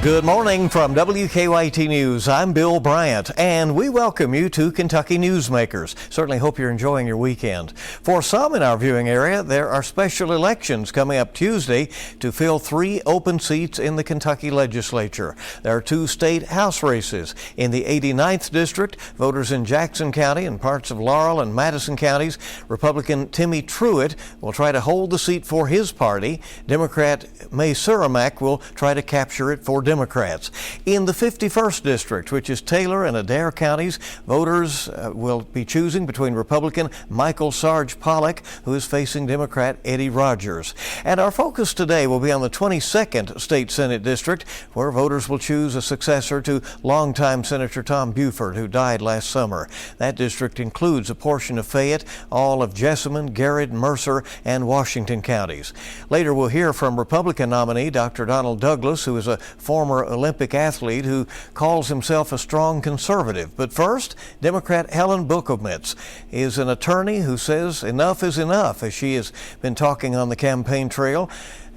Good morning from WKYT News. I'm Bill Bryant, and we welcome you to Kentucky Newsmakers. Certainly hope you're enjoying your weekend. For some in our viewing area, there are special elections coming up Tuesday to fill 3 open seats in the Kentucky legislature. There are 2 state house races. In the 89th district, voters in Jackson County and parts of Laurel and Madison counties, Republican Timmy Truitt will try to hold the seat for his party. Democrat May Suramack will try to capture it for Democrats. In the 51st district, which is Taylor and Adair counties, voters will be choosing between Republican Michael Sarge Pollock, who is facing Democrat Eddie Rogers. And our focus today will be on the 22nd State Senate District, where voters will choose a successor to longtime Senator Tom Buford, who died last summer. That district includes a portion of Fayette, all of Jessamine, Garrett, Mercer, and Washington counties. Later, we'll hear from Republican nominee Dr. Donald Douglas, who is a former Olympic athlete who calls himself a strong conservative. But first, Democrat Helen Bulkulmez is an attorney who says enough is enough as she has been talking on the campaign trail.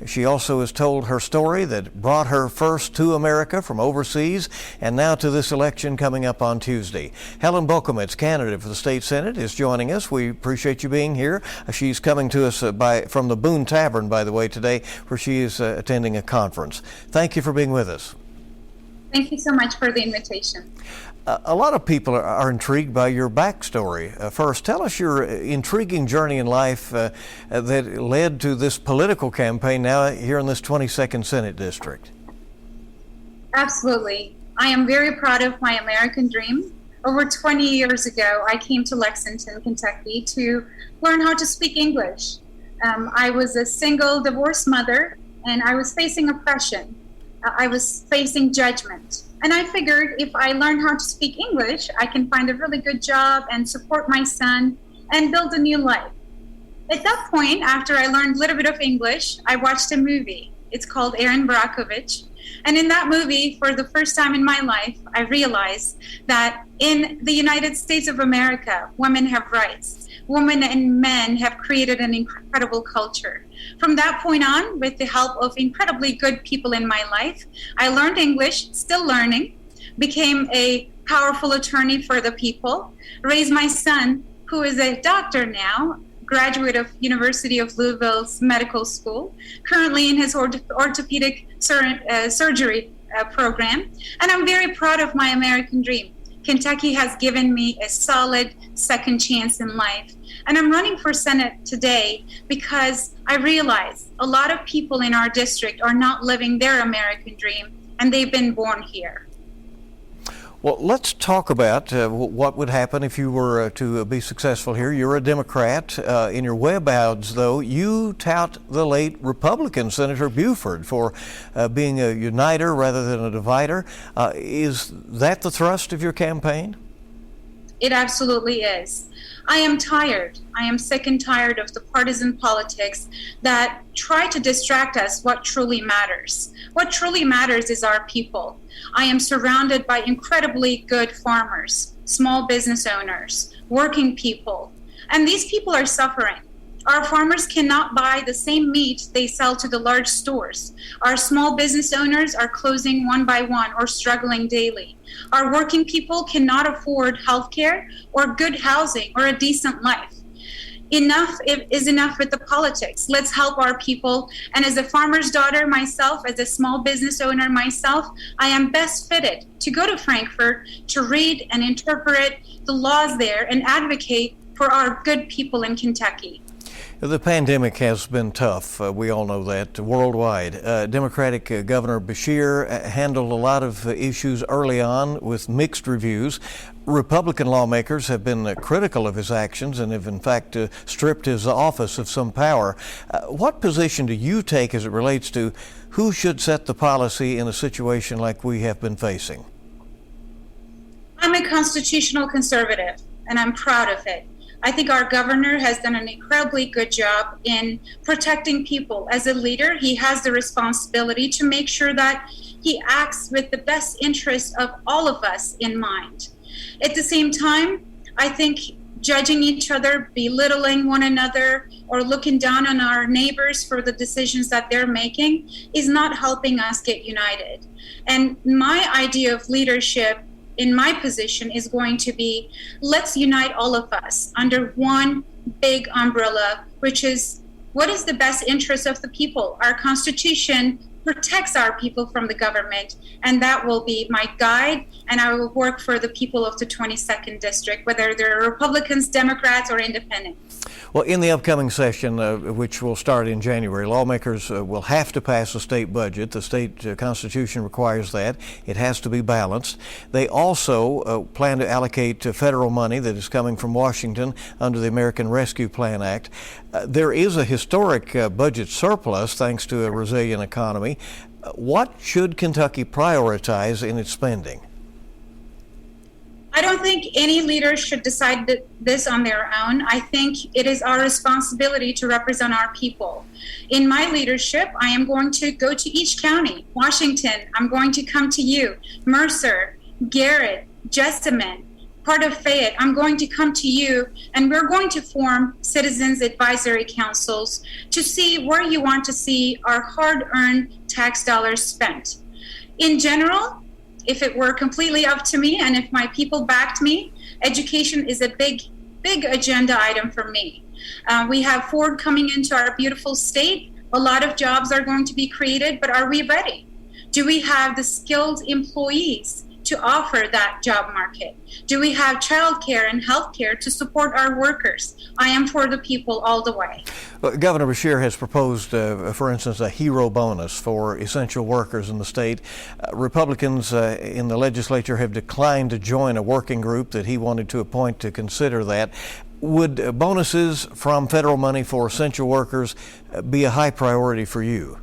She also has told her story that brought her first to America from overseas and now to this election coming up on Tuesday. Helen Bulkulmez, candidate for the state senate, is joining us. We appreciate you being here. She's coming to us from the Boone Tavern, by the way, today, where she is attending a conference. Thank you for being with us. Thank you so much for the invitation. A lot of people are intrigued by your backstory. First, tell us your intriguing journey in life that led to this political campaign now here in this 22nd Senate District. Absolutely. I am very proud of my American dream. Over 20 years ago, I came to Lexington, Kentucky to learn how to speak English. I was a single divorced mother, and I was facing oppression. I was facing judgment. And I figured if I learn how to speak English, I can find a really good job and support my son and build a new life. At that point, after I learned a little bit of English, I watched a movie. It's called Erin Brockovich. And in that movie, for the first time in my life, I realized that in the United States of America, women have rights. Women and men have created an incredible culture. From that point on, with the help of incredibly good people in my life, I learned English, still learning, became a powerful attorney for the people, raised my son, who is a doctor now, graduate of University of Louisville's medical school, currently in his orthopedic surgery program. And I'm very proud of my American dream. Kentucky has given me a solid second chance in life. And I'm running for Senate today because I realize a lot of people in our district are not living their American dream, and they've been born here. Well, let's talk about what would happen if you were to be successful here. You're a Democrat. In your web ads, though, you tout the late Republican Senator Buford for being a uniter rather than a divider. Is that the thrust of your campaign? It absolutely is. I am tired. I am sick and tired of the partisan politics that try to distract us what truly matters. What truly matters is our people. I am surrounded by incredibly good farmers, small business owners, working people, and these people are suffering. Our farmers cannot buy the same meat they sell to the large stores. Our small business owners are closing one by one or struggling daily. Our working people cannot afford health care or good housing or a decent life. Enough is enough with the politics. Let's help our people. And as a farmer's daughter myself, as a small business owner myself, I am best fitted to go to Frankfurt to read and interpret the laws there and advocate for our good people in Kentucky. The pandemic has been tough. We all know that worldwide. Democratic Governor Beshear handled a lot of issues early on with mixed reviews. Republican lawmakers have been critical of his actions and have in fact stripped his office of some power. What position do you take as it relates to who should set the policy in a situation like we have been facing? I'm a constitutional conservative, and I'm proud of it. I think our governor has done an incredibly good job in protecting people. As a leader, he has the responsibility to make sure that he acts with the best interest of all of us in mind. At the same time, I think judging each other, belittling one another, or looking down on our neighbors for the decisions that they're making is not helping us get united. And my idea of leadership in my position is going to be, let's unite all of us under one big umbrella, which is what is the best interest of the people. Our Constitution protects our people from the government, and that will be my guide, and I will work for the people of the 22nd District, whether they're Republicans, Democrats, or independents. Well, in the upcoming session, which will start in January, lawmakers will have to pass a state budget. The state constitution requires that. It has to be balanced. They also plan to allocate federal money that is coming from Washington under the American Rescue Plan Act. There is a historic budget surplus thanks to a resilient economy. What should Kentucky prioritize in its spending? I don't think any leader should decide this on their own. I think it is our responsibility to represent our people. In my leadership, I am going to go to each county. Washington, I'm going to come to you. Mercer, Garrett, Jessamine, part of Fayette, I'm going to come to you, and we're going to form citizens advisory councils to see where you want to see our hard-earned tax dollars spent. In general, if it were completely up to me and if my people backed me, education is a big agenda item for me. We have Ford coming into our beautiful state. A lot of jobs are going to be created, but are we ready? Do we have the skilled employees to offer that job market? Do we have childcare and healthcare to support our workers? I am for the people all the way. Well, Governor Beshear has proposed, for instance, a hero bonus for essential workers in the state. Republicans in the legislature have declined to join a working group that he wanted to appoint to consider that. Would bonuses from federal money for essential workers be a high priority for you?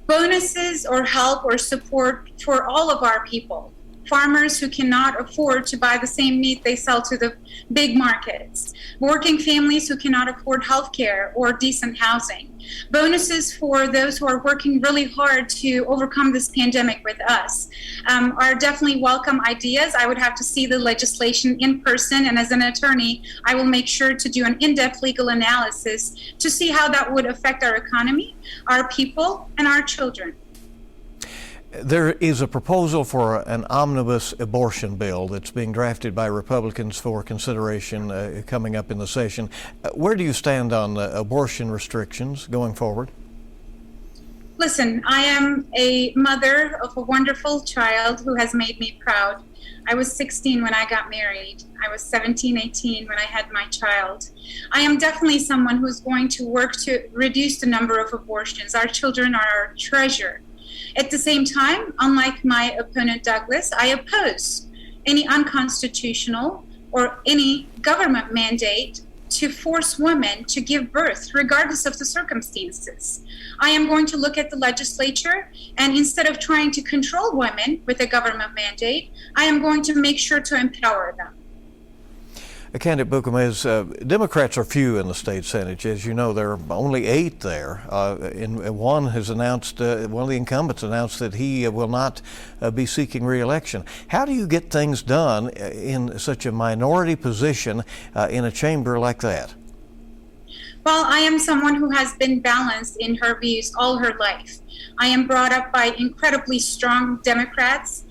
Bonuses or help or support for all of our people. Farmers who cannot afford to buy the same meat they sell to the big markets. Working families who cannot afford health care or decent housing. Bonuses for those who are working really hard to overcome this pandemic with us are definitely welcome ideas. I would have to see the legislation in person, and as an attorney, I will make sure to do an in-depth legal analysis to see how that would affect our economy, our people, and our children. There is a proposal for an omnibus abortion bill that's being drafted by Republicans for consideration coming up in the session. Where do you stand on abortion restrictions going forward? Listen, I am a mother of a wonderful child who has made me proud. I was 16 when I got married. I was 17, 18 when I had my child. I am definitely someone who's going to work to reduce the number of abortions. Our children are our treasure. At the same time, unlike my opponent Douglas, I oppose any unconstitutional or any government mandate to force women to give birth, regardless of the circumstances. I am going to look at the legislature, and instead of trying to control women with a government mandate, I am going to make sure to empower them. Candidate Bulkulmez, Democrats are few in the state Senate. As you know, there are only 8 there. And one has announced, one of the incumbents announced that he will not be seeking re-election. How do you get things done in such a minority position in a chamber like that? Well, I am someone who has been balanced in her views all her life. I am brought up by incredibly strong Democrats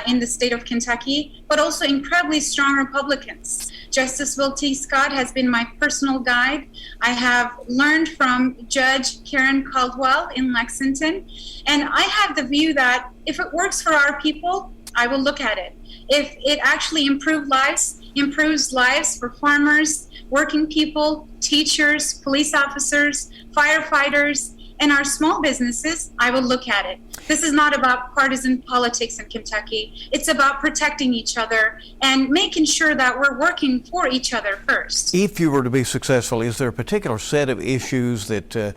in the state of Kentucky, but also incredibly strong Republicans. Justice Will T. Scott has been my personal guide. I have learned from Judge Karen Caldwell in Lexington, and I have the view that if it works for our people, I will look at it. If it actually improves lives for farmers, working people, teachers, police officers, firefighters, and our small businesses, I will look at it. This is not about partisan politics in Kentucky. It's about protecting each other and making sure that we're working for each other first. If you were to be successful, is there a particular set of issues that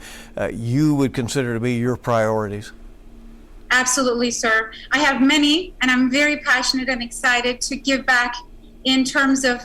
you would consider to be your priorities? Absolutely, sir. I have many, and I'm very passionate and excited to give back in terms of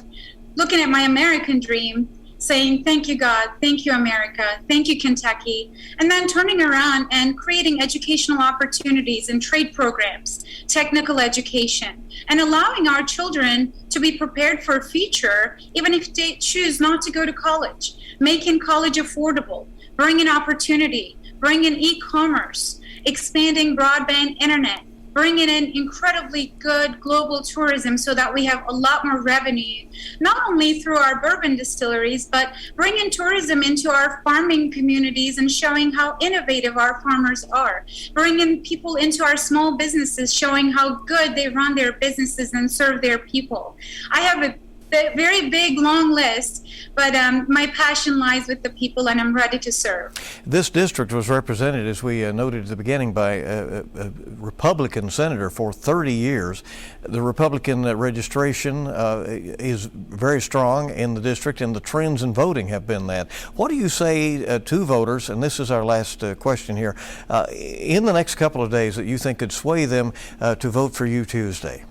looking at my American dream saying, thank you, God, thank you, America, thank you, Kentucky, and then turning around and creating educational opportunities and trade programs, technical education, and allowing our children to be prepared for a future, even if they choose not to go to college, making college affordable, bringing opportunity, bringing e-commerce, expanding broadband internet, bringing in incredibly good global tourism so that we have a lot more revenue, not only through our bourbon distilleries, but bringing tourism into our farming communities and showing how innovative our farmers are, bringing people into our small businesses, showing how good they run their businesses and serve their people. I have a very big, long list, but my passion lies with the people, and I'm ready to serve. This district was represented, as we noted at the beginning, by a Republican senator for 30 years. The Republican registration is very strong in the district, and the trends in voting have been that. What do you say to voters, and this is our last question here, in the next couple of days that you think could sway them to vote for you Tuesday?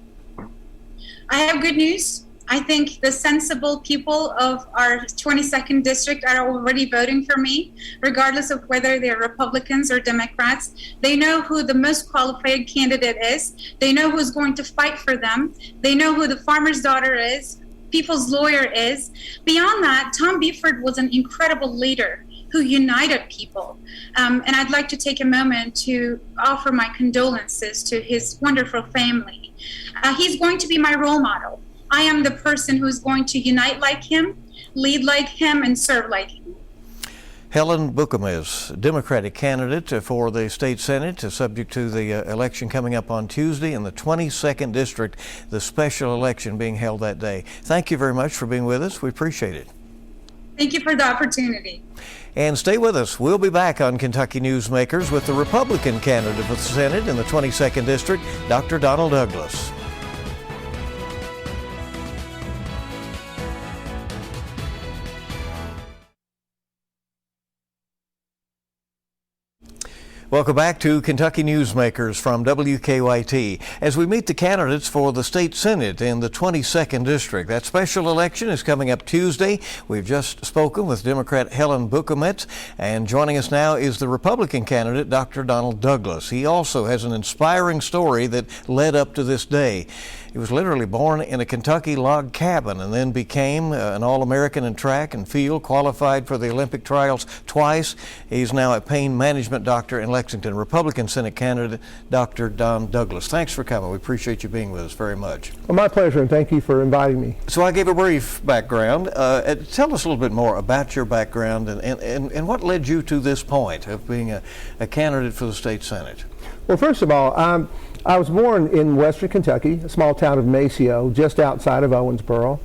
I have good news. I think the sensible people of our 22nd district are already voting for me, regardless of whether they're Republicans or Democrats. They know who the most qualified candidate is. They know who's going to fight for them. They know who the farmer's daughter is, people's lawyer is. Beyond that, Tom Buford was an incredible leader who united people. And I'd like to take a moment to offer my condolences to his wonderful family. He's going to be my role model. I am the person who's going to unite like him, lead like him, and serve like him. Helen Bulkulmez, Democratic candidate for the state Senate, subject to the election coming up on Tuesday in the 22nd District, the special election being held that day. Thank you very much for being with us. We appreciate it. Thank you for the opportunity. And stay with us. We'll be back on Kentucky Newsmakers with the Republican candidate for the Senate in the 22nd District, Dr. Donald Douglas. Welcome back to Kentucky Newsmakers from WKYT as we meet the candidates for the state Senate in the 22nd District. That special election is coming up Tuesday. We've just spoken with Democrat Helen Bulkulmez, and joining us now is the Republican candidate, Dr. Donald Douglas. He also has an inspiring story that led up to this day. He was literally born in a Kentucky log cabin and then became an All-American in track and field, qualified for the Olympic trials twice. He's now a pain management doctor in Lexington. Republican Senate candidate Dr. Don Douglas. Thanks for coming. We appreciate you being with us very much. Well, my pleasure, and thank you for inviting me. So I gave a brief background. Tell us a little bit more about your background and what led you to this point of being a candidate for the state Senate. Well, first of all, I was born in western Kentucky, a small town of Maceo, just outside of Owensboro.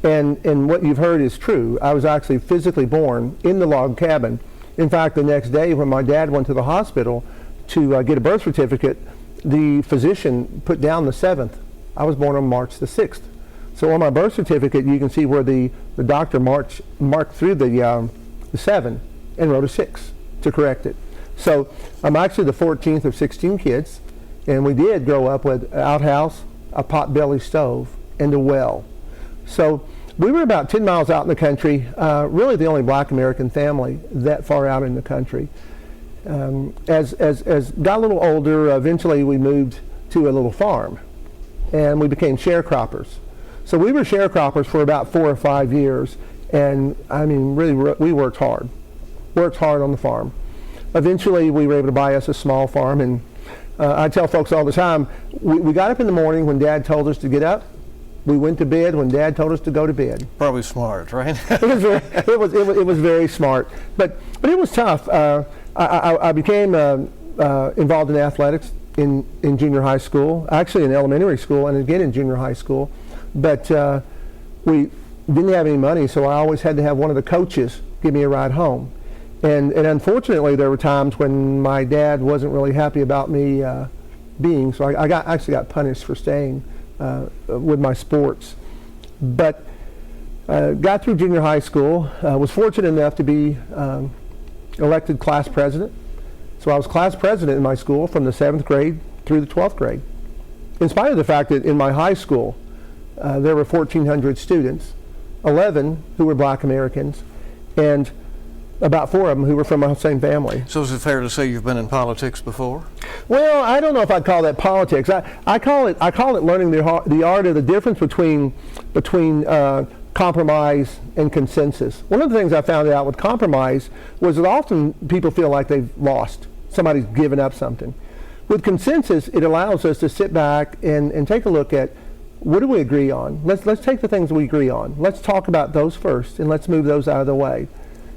And what you've heard is true. I was actually physically born in the log cabin. In fact, the next day when my dad went to the hospital to get a birth certificate, the physician put down the 7th. I was born on March the 6th. So on my birth certificate, you can see where the doctor marked through the 7 and wrote a 6 to correct it. So I'm actually the 14th of 16 kids. And we did grow up with an outhouse, a potbelly stove, and a well. So we were about 10 miles out in the country, really the only black American family that far out in the country. As got a little older, eventually we moved to a little farm, and we became sharecroppers. So we were sharecroppers for about 4 or 5 years, and I mean, really, we worked hard on the farm. Eventually, we were able to buy us a small farm, and I tell folks all the time, we got up in the morning when Dad told us to get up. We went to bed when Dad told us to go to bed. Probably smart, right? It was very smart, but it was tough. I became involved in athletics in junior high school, actually in elementary school, and again in junior high school. But we didn't have any money, so I always had to have one of the coaches give me a ride home. And unfortunately, there were times when my dad wasn't really happy about me being, so I actually got punished for staying with my sports. But got through junior high school, was fortunate enough to be elected class president. So I was class president in my school from the 7th grade through the 12th grade. In spite of the fact that in my high school, there were 1,400 students, 11 who were black Americans, and about 4 of them who were from our same family. So is it fair to say you've been in politics before? Well, I don't know if I'd call that politics. I call it learning the art of the difference between compromise and consensus. One of the things I found out with compromise was that often people feel like they've lost. Somebody's given up something. With consensus, it allows us to sit back and take a look at, what do we agree on? Let's take the things we agree on. Let's talk about those first, and let's move those out of the way.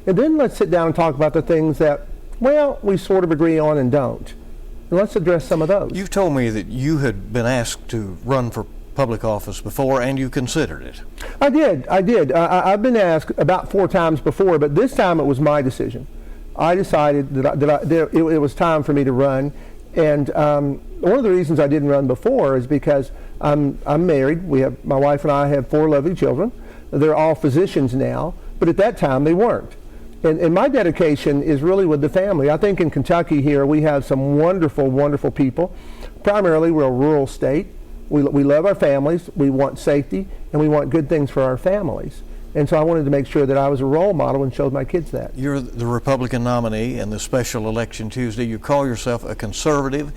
And then let's sit down and talk about the things that, well, we sort of agree on and don't. And let's address some of those. You've told me that you had been asked to run for public office before, and you considered it. I did. I've been asked about 4 times before, but this time it was my decision. I decided that it was time for me to run. And one of the reasons I didn't run before is because I'm married. My wife and I have 4 lovely children. They're all physicians now, but at that time they weren't. And my dedication is really with the family. I think in Kentucky here we have some wonderful, wonderful people. Primarily we're a rural state. We love our families, we want safety, and we want good things for our families. And so I wanted to make sure that I was a role model and showed my kids that. You're the Republican nominee in the special election Tuesday. You call yourself a conservative.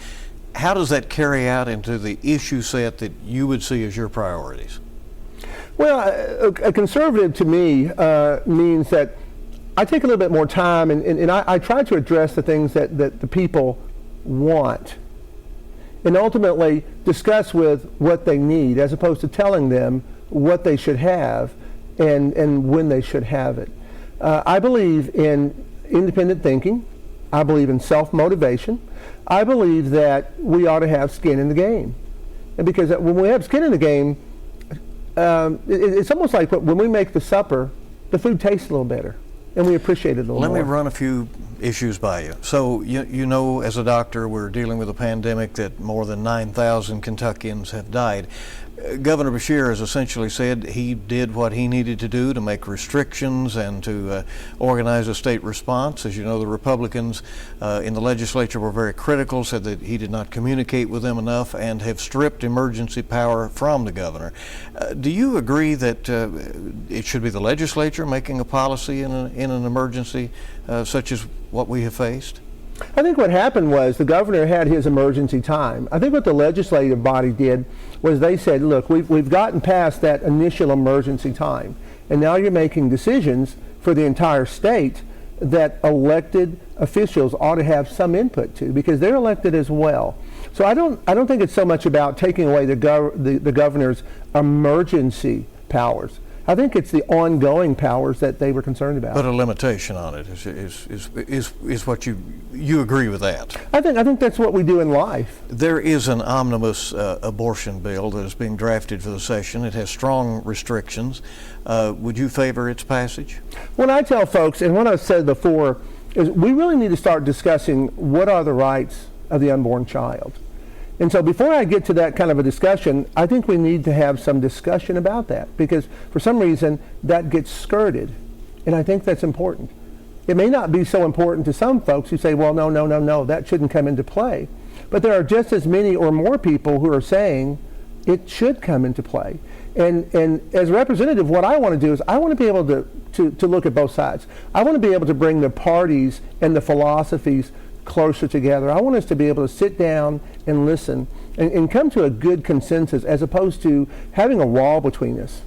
How does that carry out into the issue set that you would see as your priorities? Well, a conservative to me means that I take a little bit more time and I try to address the things that the people want, and ultimately discuss with what they need, as opposed to telling them what they should have and when they should have it. I believe in independent thinking. I believe in self-motivation. I believe that we ought to have skin in the game. And because when we have skin in the game, it's almost like when we make the supper, the food tastes a little better, and we appreciate it a little more. Let me run a few issues by you. So you know, as a doctor, we're dealing with a pandemic that more than 9,000 Kentuckians have died. Governor Beshear has essentially said he did what he needed to do to make restrictions and to organize a state response. As you know, the Republicans in the legislature were very critical, said that he did not communicate with them enough, and have stripped emergency power from the governor. Do you agree that it should be the legislature making a policy in an emergency such as what we have faced? I think what happened was the governor had his emergency time. I think what the legislative body did was they said, look, we've gotten past that initial emergency time, and now you're making decisions for the entire state that elected officials ought to have some input to, because they're elected as well. So I don't think it's so much about taking away the governor's emergency powers. I think it's the ongoing powers that they were concerned about. But a limitation on it is what you agree with that? I think that's what we do in life. There is an omnibus abortion bill that is being drafted for the session. It has strong restrictions. Would you favor its passage? What I tell folks, and what I've said before, is we really need to start discussing what are the rights of the unborn child. And so before I get to that kind of a discussion, I think we need to have some discussion about that, because for some reason that gets skirted, and I think that's important. It may not be so important to some folks who say, well, no, that shouldn't come into play. But there are just as many or more people who are saying it should come into play. And as a representative, what I want to do is I want to be able to look at both sides. I want to be able to bring the parties and the philosophies closer together. I want us to be able to sit down and listen and come to a good consensus, as opposed to having a wall between us.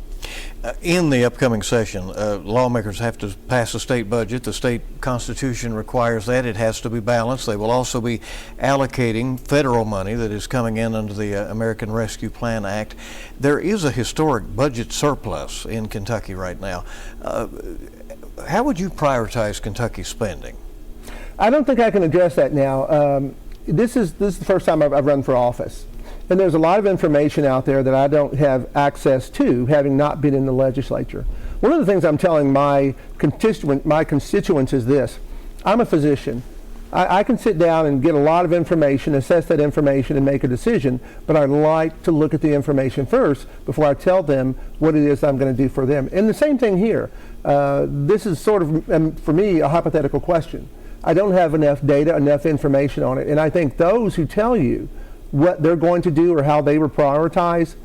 In the upcoming session, lawmakers have to pass a state budget. The state constitution requires that. It has to be balanced. They will also be allocating federal money that is coming in under the American Rescue Plan Act. There is a historic budget surplus in Kentucky right now. How would you prioritize Kentucky spending? I don't think I can address that now. This is the first time I've run for office. And there's a lot of information out there that I don't have access to, having not been in the legislature. One of the things I'm telling my constituents is this: I'm a physician. I can sit down and get a lot of information, assess that information, and make a decision, but I like to look at the information first before I tell them what it is I'm going to do for them. And the same thing here. This is sort of, for me, a hypothetical question. I don't have enough data, enough information on it, and I think those who tell you what they're going to do or how they will prioritize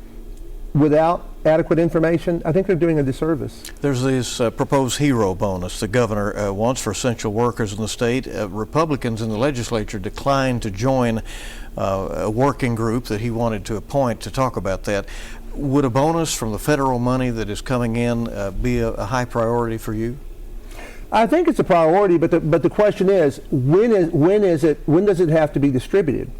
without adequate information, I think they're doing a disservice. There's this proposed hero bonus the governor wants for essential workers in the state. Republicans in the legislature declined to join a working group that he wanted to appoint to talk about that. Would a bonus from the federal money that is coming in be a high priority for you? I think it's a priority, but the question is, when does it have to be distributed?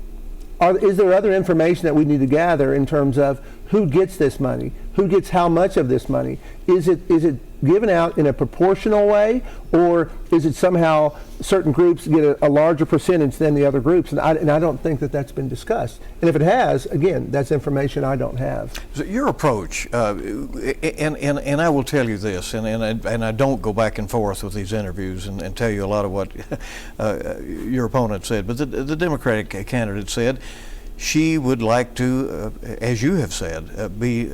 Is there other information that we need to gather in terms of who gets this money, who gets how much of this money? Is it given out in a proportional way, or is it somehow certain groups get a larger percentage than the other groups? And I don't think that that's been discussed. And if it has, again, that's information I don't have. So your approach, and I will tell you this, and I don't go back and forth with these interviews and tell you a lot of what your opponent said, but the Democratic candidate said she would like to, as you have said, be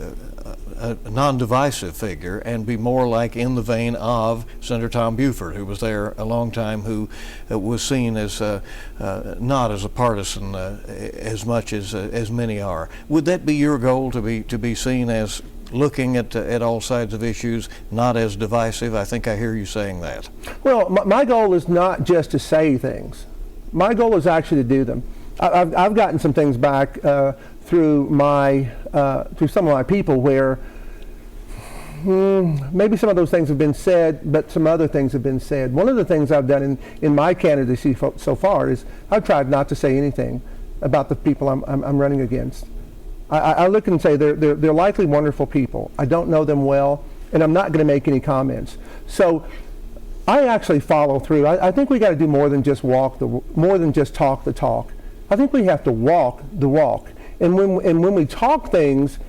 a non-divisive figure and be more like in the vein of Senator Tom Buford, who was there a long time, who was seen as not as a partisan as much as many are. Would that be your goal, to be seen as looking at all sides of issues, not as divisive? I think I hear you saying that. Well, my goal is not just to say things. My goal is actually to do them. I've gotten some things back through some of my people where maybe some of those things have been said, but some other things have been said. One of the things I've done in my candidacy so far is I've tried not to say anything about the people I'm running against. I look and say they're likely wonderful people. I don't know them well, and I'm not going to make any comments. So I actually follow through. I think we got to do more than just talk the talk. I think we have to walk the walk. And when we talk things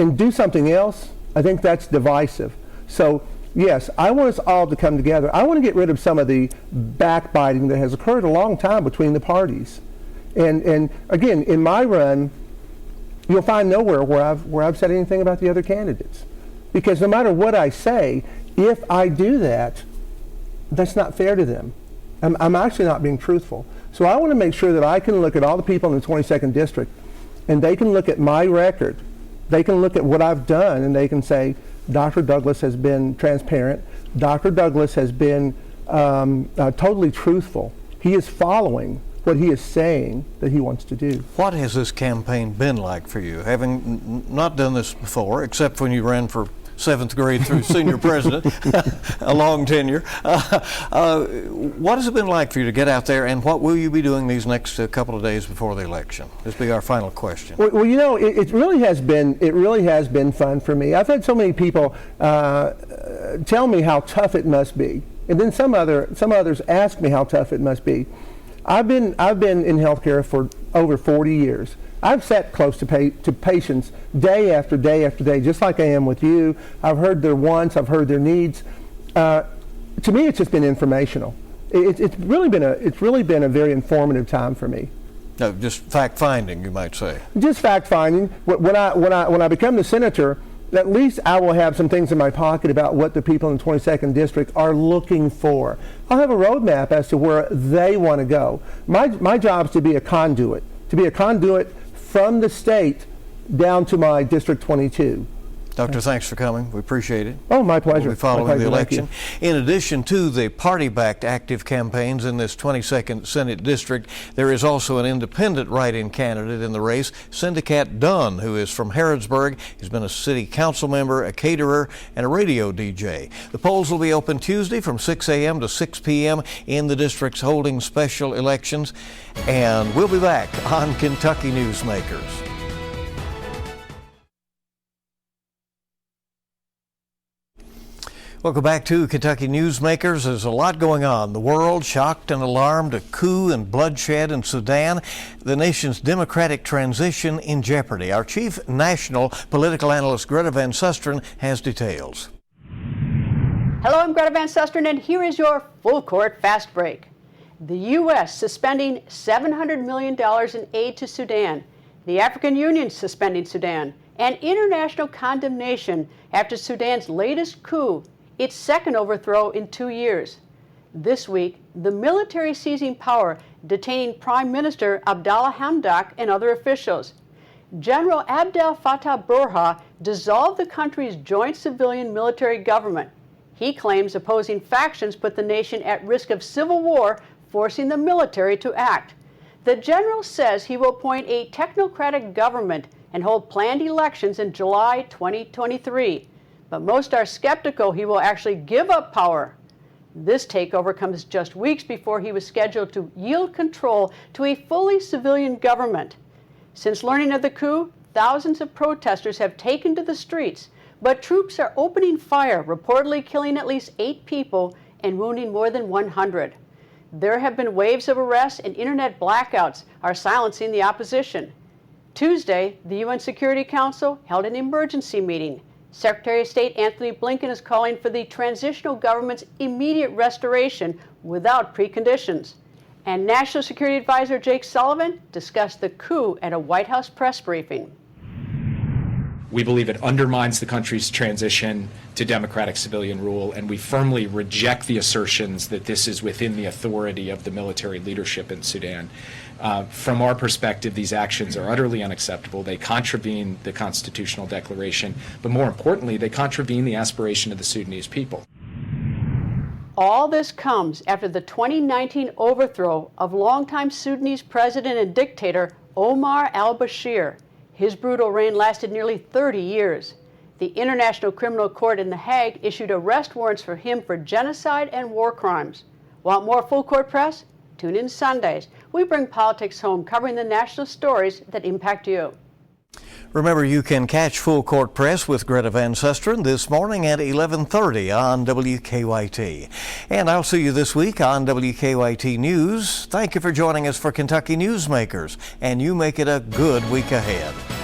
and do something else, I think that's divisive. So yes, I want us all to come together. I want to get rid of some of the backbiting that has occurred a long time between the parties. And again, in my run, you'll find nowhere where I've said anything about the other candidates. Because no matter what I say, if I do that, that's not fair to them. I'm actually not being truthful. So I want to make sure that I can look at all the people in the 22nd District, and they can look at my record. They can look at what I've done, and they can say, Dr. Douglas has been transparent. Dr. Douglas has been totally truthful. He is following what he is saying that he wants to do. What has this campaign been like for you, having not done this before, except when you ran for 7th grade through senior president, a long tenure? What has it been like for you to get out there, and what will you be doing these next couple of days before the election? This will be our final question. Well, you know, it really has been fun for me. I've had so many people tell me how tough it must be, and then some others ask me how tough it must be. I've been in healthcare for over 40 years. I've sat close to patients day after day after day, just like I am with you. I've heard their wants, I've heard their needs. To me, it's just been informational. It's really been a very informative time for me. No, just fact finding, you might say. Just fact finding. When I become the senator, at least I will have some things in my pocket about what the people in the 22nd District are looking for. I'll have a roadmap as to where they want to go. My job is to be a conduit from the state down to my District 22. Doctor, thanks for coming. We appreciate it. Oh, my pleasure. We'll be following the election. In addition to the party-backed active campaigns in this 22nd Senate District, there is also an independent write-in candidate in the race, Syndicat Dunn, who is from Harrodsburg. He's been a city council member, a caterer, and a radio DJ. The polls will be open Tuesday from 6 a.m. to 6 p.m. in the districts holding special elections. And we'll be back on Kentucky Newsmakers. Welcome back to Kentucky Newsmakers. There's a lot going on. The world shocked and alarmed, a coup and bloodshed in Sudan, the nation's democratic transition in jeopardy. Our chief national political analyst, Greta Van Susteren, has details. Hello, I'm Greta Van Susteren, and here is your full court fast break. The U.S. suspending $700 million in aid to Sudan, the African Union suspending Sudan, and international condemnation after Sudan's latest coup, its second overthrow in 2 years. This week, the military seizing power, detaining Prime Minister Abdallah Hamdok and other officials. General Abdel Fattah Burhan dissolved the country's joint civilian-military government. He claims opposing factions put the nation at risk of civil war, forcing the military to act. The general says he will appoint a technocratic government and hold planned elections in July 2023. But most are skeptical he will actually give up power. This takeover comes just weeks before he was scheduled to yield control to a fully civilian government. Since learning of the coup, thousands of protesters have taken to the streets, but troops are opening fire, reportedly killing at least 8 people and wounding more than 100. There have been waves of arrests, and internet blackouts are silencing the opposition. Tuesday, the UN Security Council held an emergency meeting. Secretary of State Anthony Blinken is calling for the transitional government's immediate restoration without preconditions. And National Security Advisor Jake Sullivan discussed the coup at a White House press briefing. We believe it undermines the country's transition to democratic civilian rule, and we firmly reject the assertions that this is within the authority of the military leadership in Sudan. From our perspective, these actions are utterly unacceptable. They contravene the constitutional declaration, but more importantly, they contravene the aspiration of the Sudanese people. All this comes after the 2019 overthrow of longtime Sudanese president and dictator Omar al-Bashir. His brutal reign lasted nearly 30 years. The International Criminal Court in The Hague issued arrest warrants for him for genocide and war crimes. Want more Full Court Press? Tune in Sundays. We bring politics home, covering the national stories that impact you. Remember, you can catch Full Court Press with Greta Van Susteren this morning at 11:30 on WKYT. And I'll see you this week on WKYT News. Thank you for joining us for Kentucky Newsmakers, and you make it a good week ahead.